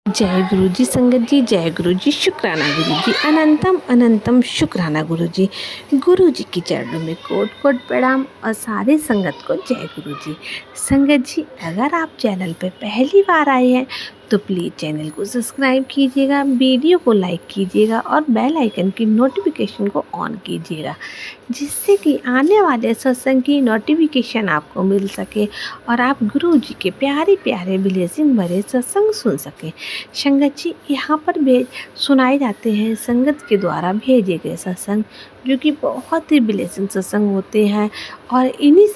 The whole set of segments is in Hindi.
जय गुरु जी संगत जी, जय गुरु जी, शुक्राना गुरु जी, अनंतम अनंतम शुक्राना गुरु जी। गुरु जी की चरणों में कोट कोट प्रणाम और सारे संगत को जय गुरु जी। संगत जी, अगर आप चैनल पे पहली बार आए हैं तो प्लीज़ चैनल को सब्सक्राइब कीजिएगा, वीडियो को लाइक कीजिएगा और बेल आइकन की नोटिफिकेशन को ऑन कीजिएगा, जिससे कि आने वाले सत्संग की नोटिफिकेशन आपको मिल सके और आप गुरु जी के प्यारे प्यारे ब्लेसिंग भरे सत्संग सुन सकें। संगत जी, यहाँ पर सुनाए जाते हैं संगत के द्वारा भेजे गए सत्संग, जो कि बहुत ही ब्लेसिंग सत्संग होते हैं। और इन्हीं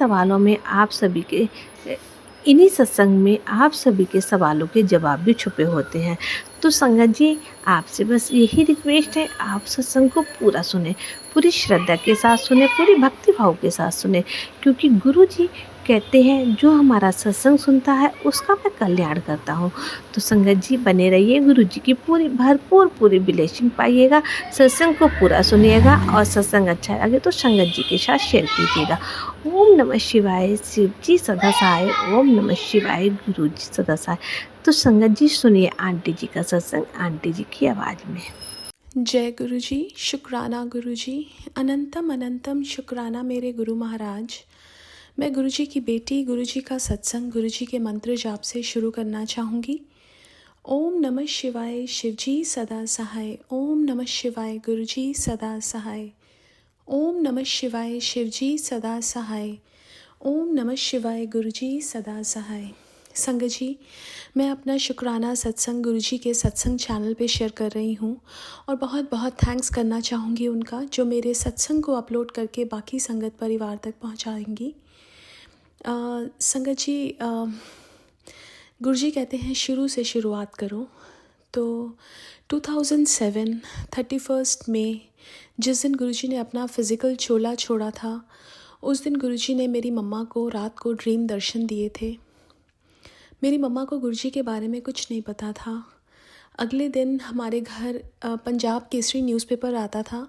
सत्संग में आप सभी के सवालों के जवाब भी छुपे होते हैं। तो संगत जी, आपसे बस यही रिक्वेस्ट है, आप सत्संग को पूरा सुने, पूरी श्रद्धा के साथ सुने, पूरी भक्ति भाव के साथ सुने, क्योंकि गुरु जी कहते हैं जो हमारा सत्संग सुनता है उसका मैं कल्याण करता हूँ। तो संगत जी, बने रहिए, गुरु जी की पूरी ब्लेसिंग पाइएगा, सत्संग को पूरा सुनिएगा और सत्संग अच्छा लगे तो संगत जी के साथ शेयर कीजिएगा। ओम नमः शिवाय, शिव जी सदा सहाय, ओम नमः शिवाय, गुरु जी सदा सहाय। तो संगत जी, सुनिए आंटी जी का सत्संग आंटी जी की आवाज़ में। जय गुरु जी, शुक्राना गुरु जी, अनंतम अनंतम शुक्राना मेरे गुरु महाराज। मैं गुरु जी की बेटी, गुरु जी का सत्संग, गुरु जी के मंत्र जाप से शुरू करना चाहूँगी। ओम नमः शिवाय, शिव जी सदा सहाय, ओम नमः शिवाय, गुरु जी सदा सहाय, ओम नमः शिवाय, शिव जी सदा सहाय, ओम नमः शिवाय, गुरु जी सदा सहाय। संगत जी, मैं अपना शुक्राना सत्संग गुरु जी के सत्संग चैनल पे शेयर कर रही हूँ और बहुत बहुत थैंक्स करना चाहूँगी उनका, जो मेरे सत्संग को अपलोड करके बाकी संगत परिवार तक पहुँचाएंगी। संगत जी, गुरु जी कहते हैं शुरू से शुरुआत करो। तो 2007 31 मई, जिस दिन गुरु जी ने अपना फिज़िकल चोला छोड़ा था, उस दिन गुरु जी ने मेरी मम्मा को रात को ड्रीम दर्शन दिए थे। मेरी मम्मा को गुरु जी के बारे में कुछ नहीं पता था। अगले दिन हमारे घर पंजाब केसरी न्यूज़पेपर आता था,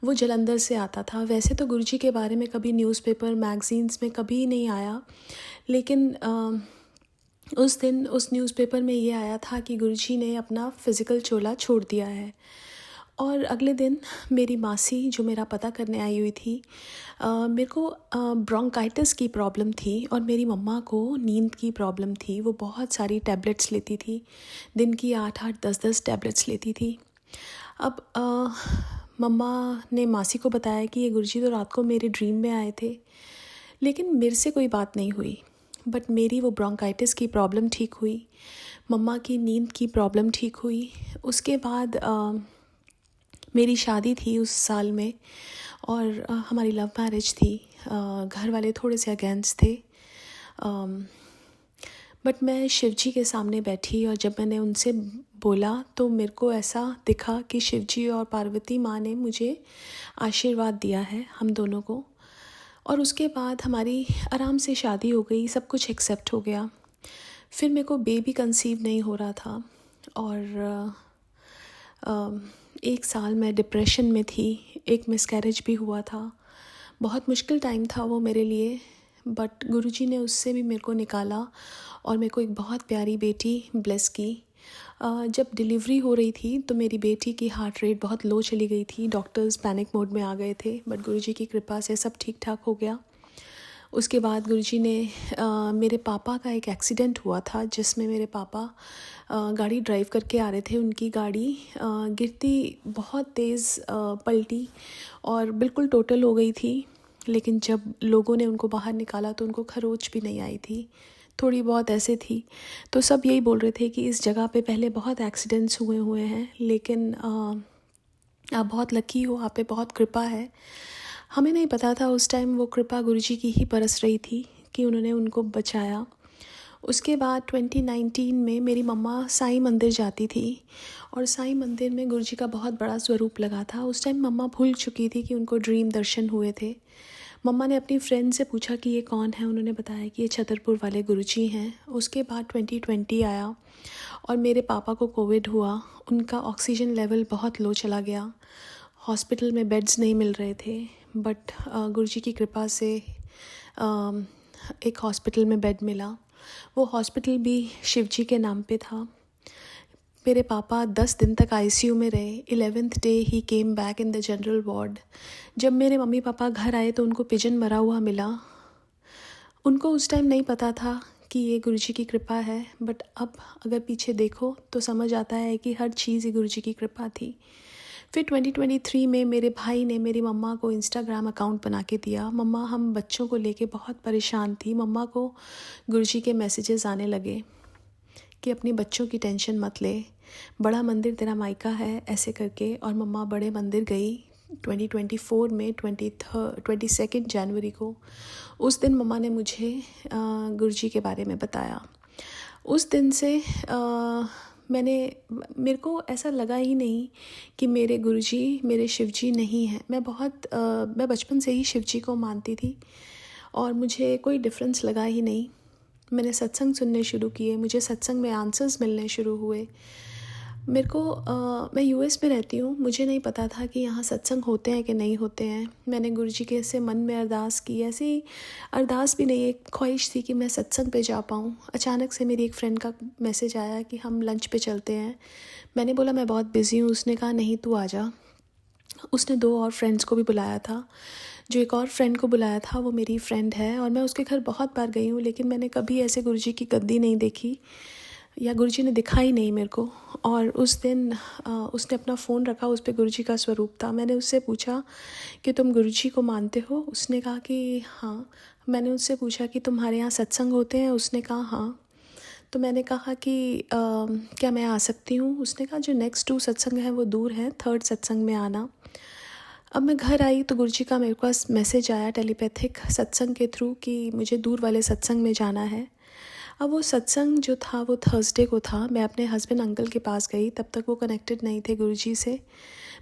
वो जलंधर से आता था। वैसे तो गुरु जी के बारे में कभी न्यूज़पेपर मैगज़ीन्स में कभी नहीं आया, लेकिन उस दिन उस न्यूज़पेपर में ये आया था कि गुरु जी ने अपना फ़िज़िकल चोला छोड़ दिया है। और अगले दिन मेरी मासी, जो मेरा पता करने आई हुई थी, मेरे को ब्रोंकाइटिस की प्रॉब्लम थी और मेरी मम्मा को नींद की प्रॉब्लम थी। वो बहुत सारी टैबलेट्स लेती थी, दिन की 8-8 10-10 टैबलेट्स लेती थी। अब मम्मा ने मासी को बताया कि ये गुरुजी तो रात को मेरे ड्रीम में आए थे, लेकिन मेरे से कोई बात नहीं हुई। बट मेरी वो ब्रोंकाइटिस की प्रॉब्लम ठीक हुई, मम्मा की नींद की प्रॉब्लम ठीक हुई। उसके बाद मेरी शादी थी उस साल में और हमारी लव मैरिज थी। घर वाले थोड़े से अगेंस्ट थे, बट मैं शिवजी के सामने बैठी और जब मैंने उनसे बोला तो मेरे को ऐसा दिखा कि शिवजी और पार्वती माँ ने मुझे आशीर्वाद दिया है, हम दोनों को। और उसके बाद हमारी आराम से शादी हो गई, सब कुछ एक्सेप्ट हो गया। फिर मेरे को बेबी कंसीव नहीं हो रहा था और 1 साल मैं डिप्रेशन में थी, एक मिसकैरेज भी हुआ था। बहुत मुश्किल टाइम था वो मेरे लिए, बट गुरुजी ने उससे भी मेरे को निकाला और मेरे को एक बहुत प्यारी बेटी ब्लेस की। जब डिलीवरी हो रही थी तो मेरी बेटी की हार्ट रेट बहुत लो चली गई थी, डॉक्टर्स पैनिक मोड में आ गए थे, बट गुरुजी की कृपा से सब ठीक ठाक हो गया। उसके बाद गुरुजी ने मेरे पापा का एक एक्सीडेंट हुआ था, जिसमें मेरे पापा गाड़ी ड्राइव करके आ रहे थे। उनकी गाड़ी गिरती बहुत तेज़ पलटी और बिल्कुल टोटल हो गई थी, लेकिन जब लोगों ने उनको बाहर निकाला तो उनको खरोच भी नहीं आई थी, थोड़ी बहुत ऐसे थी। तो सब यही बोल रहे थे कि इस जगह पे पहले बहुत एक्सीडेंट्स हुए हैं, लेकिन आप बहुत लकी हो, आप पे बहुत कृपा है। हमें नहीं पता था उस टाइम वो कृपा गुरुजी की ही बरस रही थी कि उन्होंने उनको बचाया। उसके बाद 2019 में मेरी मम्मा साईं मंदिर जाती थी और साईं मंदिर में गुरुजी का बहुत बड़ा स्वरूप लगा था। उस टाइम मम्मा भूल चुकी थी कि उनको ड्रीम दर्शन हुए थे। मम्मा ने अपनी फ्रेंड से पूछा कि ये कौन है, उन्होंने बताया कि ये छतरपुर वाले गुरुजी हैं। उसके बाद 2020 आया और मेरे पापा को कोविड हुआ। उनका ऑक्सीजन लेवल बहुत लो चला गया, हॉस्पिटल में बेड्स नहीं मिल रहे थे, बट गुरुजी की कृपा से एक हॉस्पिटल में बेड मिला। वो हॉस्पिटल भी शिवजी के नाम पे था। मेरे पापा 10 दिन तक आईसीयू में रहे। 11th day he came back in the general ward. जब मेरे मम्मी पापा घर आए तो उनको पिजन मरा हुआ मिला। उनको उस टाइम नहीं पता था कि ये गुरुजी की कृपा है, बट अब अगर पीछे देखो तो समझ आता है कि हर चीज़ ही गुरुजी की कृपा थी। फिर 2023 में मेरे भाई ने मेरी मम्मा को इंस्टाग्राम अकाउंट बना के दिया। मम्मा हम बच्चों को लेके बहुत परेशान थी। मम्मा को गुरुजी के मैसेजेस आने लगे कि अपनी बच्चों की टेंशन मत ले, बड़ा मंदिर तेरा मायका है, ऐसे करके। और मम्मा बड़े मंदिर गई 2024 में 22 जनवरी को। उस दिन मम्मा ने मुझे गुरुजी के बारे में बताया। उस दिन से मेरे को ऐसा लगा ही नहीं कि मेरे गुरुजी मेरे शिवजी नहीं हैं। मैं बचपन से ही शिवजी को मानती थी और मुझे कोई डिफरेंस लगा ही नहीं। मैंने सत्संग सुनने शुरू किए, मुझे सत्संग में आंसर्स मिलने शुरू हुए। मैं यूएस में रहती हूँ, मुझे नहीं पता था कि यहाँ सत्संग होते हैं कि नहीं होते हैं। मैंने गुरुजी के से मन में अरदास की, ऐसी अरदास भी नहीं, एक ख्वाहिश थी कि मैं सत्संग पे जा पाऊँ। अचानक से मेरी एक फ्रेंड का मैसेज आया कि हम लंच पे चलते हैं। मैंने बोला मैं बहुत बिज़ी हूँ। उसने कहा नहीं तू आ जा। उसने 2 और फ्रेंड्स को भी बुलाया था। जो एक और फ्रेंड को बुलाया था वो मेरी फ्रेंड है और मैं उसके घर बहुत बार गई हूँ, लेकिन मैंने कभी ऐसे गुरुजी की गद्दी नहीं देखी या गुरुजी ने दिखा ही नहीं मेरे को। और उस दिन उसने अपना फ़ोन रखा, उस पर गुरुजी का स्वरूप था। मैंने उससे पूछा कि तुम गुरुजी को मानते हो? उसने कहा कि हाँ। मैंने उससे पूछा कि तुम्हारे यहाँ सत्संग होते हैं? उसने कहा हाँ। तो मैंने कहा कि क्या मैं आ सकती हूँ? उसने कहा जो नेक्स्ट 2 सत्संग हैं वो दूर हैं, 3rd सत्संग में आना। अब मैं घर आई तो गुरुजी का मेरे पास मैसेज आया टेलीपैथिक सत्संग के थ्रू कि मुझे दूर वाले सत्संग में जाना है। अब वो सत्संग जो था वो थर्सडे को था। मैं अपने हस्बैंड अंकल के पास गई, तब तक वो कनेक्टेड नहीं थे गुरुजी से।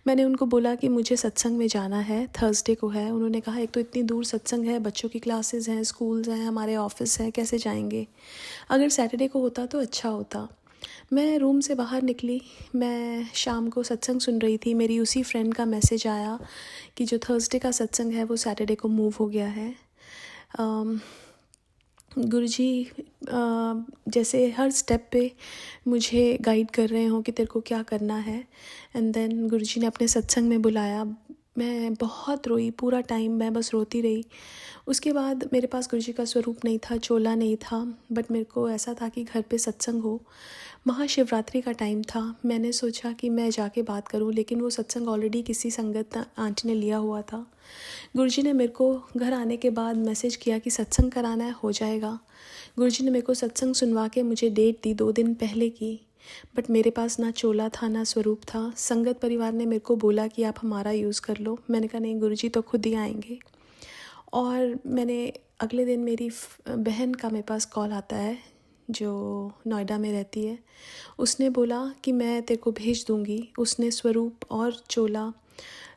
मैंने उनको बोला कि मुझे सत्संग में जाना है, थर्सडे को है। उन्होंने कहा एक तो इतनी दूर सत्संग है, बच्चों की क्लासेस हैं, स्कूल्स हैं, हमारे ऑफिस हैं, कैसे जाएंगे? अगर सैटरडे को होता तो अच्छा होता। मैं रूम से बाहर निकली, मैं शाम को सत्संग सुन रही थी। मेरी उसी फ्रेंड का मैसेज आया कि जो थर्सडे का सत्संग है वो सैटरडे को मूव हो गया है। गुरुजी जैसे हर स्टेप पे मुझे गाइड कर रहे हों कि तेरे को क्या करना है। एंड देन गुरुजी ने अपने सत्संग में बुलाया। मैं बहुत रोई, पूरा टाइम मैं बस रोती रही। उसके बाद मेरे पास गुरुजी का स्वरूप नहीं था, चोला नहीं था, बट मेरे को ऐसा था कि घर पे सत्संग हो। महाशिवरात्रि का टाइम था। मैंने सोचा कि मैं जाके बात करूं, लेकिन वो सत्संग ऑलरेडी किसी संगत आंटी ने लिया हुआ था। गुरुजी ने मेरे को घर आने के बाद मैसेज किया कि सत्संग कराना है, हो जाएगा। गुरुजी ने मेरे को सत्संग सुनवा के मुझे डेट दी 2 दिन पहले की, बट मेरे पास ना चोला था ना स्वरूप था। संगत परिवार ने मेरे को बोला कि आप हमारा यूज़ कर लो। मैंने कहा नहीं, गुरुजी तो खुद ही आएंगे। और मैंने अगले दिन मेरी बहन का मेरे पास कॉल आता है जो नोएडा में रहती है। उसने बोला कि मैं तेरे को भेज दूँगी। उसने स्वरूप और चोला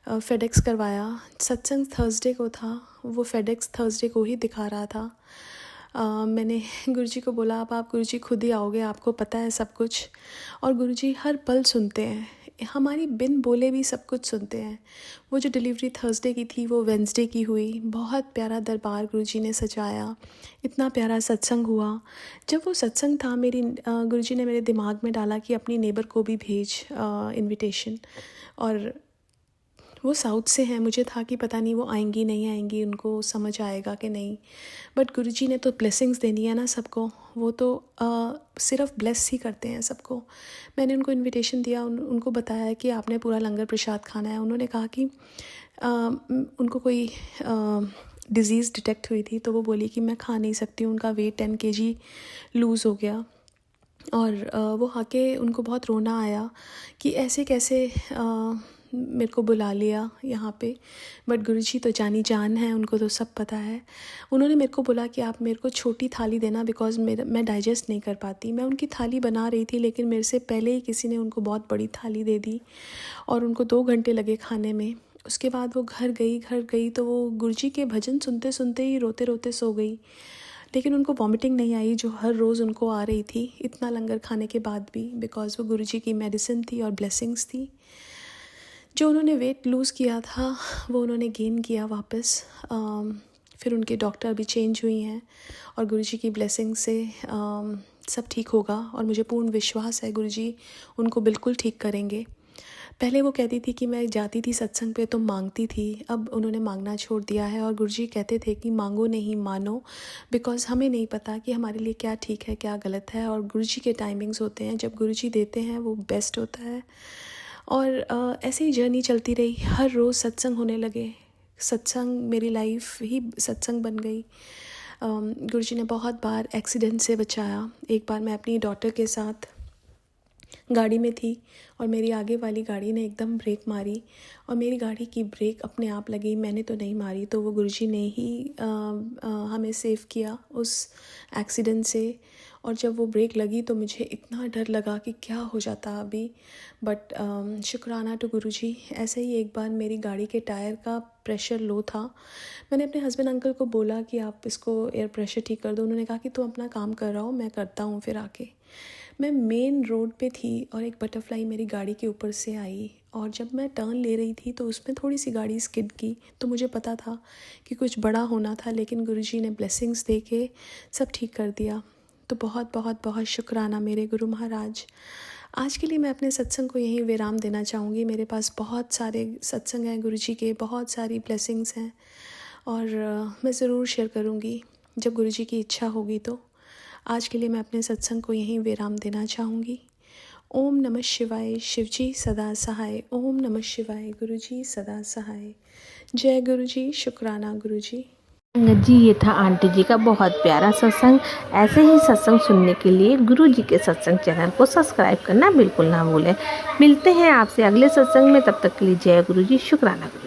फेडेक्स करवाया। सत्संग थर्सडे को था, वो फेडेक्स थर्सडे को ही दिखा रहा था। मैंने गुरुजी को बोला अब आप गुरुजी खुद ही आओगे, आपको पता है सब कुछ। और गुरुजी हर पल सुनते हैं, हमारी बिन बोले भी सब कुछ सुनते हैं। वो जो डिलीवरी थर्सडे की थी वो वेंसडे की हुई। बहुत प्यारा दरबार गुरुजी ने सजाया, इतना प्यारा सत्संग हुआ। जब वो सत्संग था गुरुजी ने मेरे दिमाग में डाला कि अपनी नेबर को भी भेज इनविटेशन। और वो साउथ से हैं, मुझे था कि पता नहीं वो आएंगी नहीं आएंगी, उनको समझ आएगा कि नहीं। बट गुरुजी ने तो ब्लेसिंग्स देनी है ना सबको, वो तो सिर्फ ब्लेस ही करते हैं सबको। मैंने उनको इनविटेशन दिया, उनको बताया कि आपने पूरा लंगर प्रसाद खाना है। उन्होंने कहा कि उनको कोई डिज़ीज़ डिटेक्ट हुई थी, तो वो बोली कि मैं खा नहीं सकती हूँ। उनका वेट 10 kg लूज़ हो गया। और वो आके उनको बहुत रोना आया कि ऐसे कैसे मेरे को बुला लिया यहाँ पे। बट गुरुजी तो जानी जान है, उनको तो सब पता है। उन्होंने मेरे को बोला कि आप मेरे को छोटी थाली देना, बिकॉज़ मैं डाइजेस्ट नहीं कर पाती। मैं उनकी थाली बना रही थी, लेकिन मेरे से पहले ही किसी ने उनको बहुत बड़ी थाली दे दी और उनको 2 घंटे लगे खाने में। उसके बाद वो घर गई तो वो गुरुजी के भजन सुनते सुनते ही रोते रोते सो गई। लेकिन उनको वॉमिटिंग नहीं आई, जो हर रोज़ उनको आ रही थी इतना लंगर खाने के बाद भी, बिकॉज़ वो गुरुजी की मेडिसिन थी और ब्लेसिंग्स थी। जो उन्होंने वेट लूज़ किया था वो उन्होंने गेन किया वापस। फिर उनके डॉक्टर भी चेंज हुई हैं और गुरुजी की ब्लेसिंग से सब ठीक होगा और मुझे पूर्ण विश्वास है गुरुजी उनको बिल्कुल ठीक करेंगे। पहले वो कहती थी कि मैं जाती थी सत्संग पे तो मांगती थी, अब उन्होंने मांगना छोड़ दिया है और गुरुजी कहते थे कि मांगो नहीं मानो, बिकॉज़ हमें नहीं पता कि हमारे लिए क्या ठीक है क्या गलत है, और गुरुजी के टाइमिंग्स होते हैं, जब गुरुजी देते हैं वो बेस्ट होता है। और ऐसे ही जर्नी चलती रही, हर रोज़ सत्संग होने लगे, सत्संग मेरी लाइफ ही सत्संग बन गई। गुरुजी ने बहुत बार एक्सीडेंट से बचाया। एक बार मैं अपनी डॉटर के साथ गाड़ी में थी और मेरी आगे वाली गाड़ी ने एकदम ब्रेक मारी और मेरी गाड़ी की ब्रेक अपने आप लगी, मैंने तो नहीं मारी, तो वो गुरुजी ने ही हमें सेव किया उस एक्सीडेंट से। और जब वो ब्रेक लगी तो मुझे इतना डर लगा कि क्या हो जाता अभी, बट शुक्राना टू गुरुजी। ऐसे ही एक बार मेरी गाड़ी के टायर का प्रेशर लो था, मैंने अपने हस्बैंड अंकल को बोला कि आप इसको एयर प्रेशर ठीक कर दो, उन्होंने कहा कि तुम अपना काम कर रहा हो, मैं करता हूँ फिर आके। मैं मेन रोड पे थी और एक बटरफ्लाई मेरी गाड़ी के ऊपर से आई और जब मैं टर्न ले रही थी तो उसमें थोड़ी सी गाड़ी स्किड की, तो मुझे पता था कि कुछ बड़ा होना था, लेकिन गुरुजी ने ब्लेसिंग्स दे के सब ठीक कर दिया। तो बहुत बहुत बहुत शुक्राना मेरे गुरु महाराज। आज के लिए मैं अपने सत्संग को यहीं विराम देना चाहूँगी। मेरे पास बहुत सारे सत्संग हैं गुरुजी के, बहुत सारी ब्लेसिंग्स हैं और मैं ज़रूर शेयर करूँगी जब गुरुजी की इच्छा होगी। तो आज के लिए मैं अपने सत्संग को यहीं विराम देना चाहूँगी। ओम नमः शिवाय, शिवजी सदा सहाय। ओम नमः शिवाय, गुरुजी सदा सहाय। जय गुरुजी, शुक्राना गुरुजी। संगत जी, ये था आंटी जी का बहुत प्यारा सत्संग। ऐसे ही सत्संग सुनने के लिए गुरु जी के सत्संग चैनल को सब्सक्राइब करना बिल्कुल ना भूलें। मिलते हैं आपसे अगले सत्संग में, तब तक के लिए जय गुरु जी, शुक्राना गुरु जी।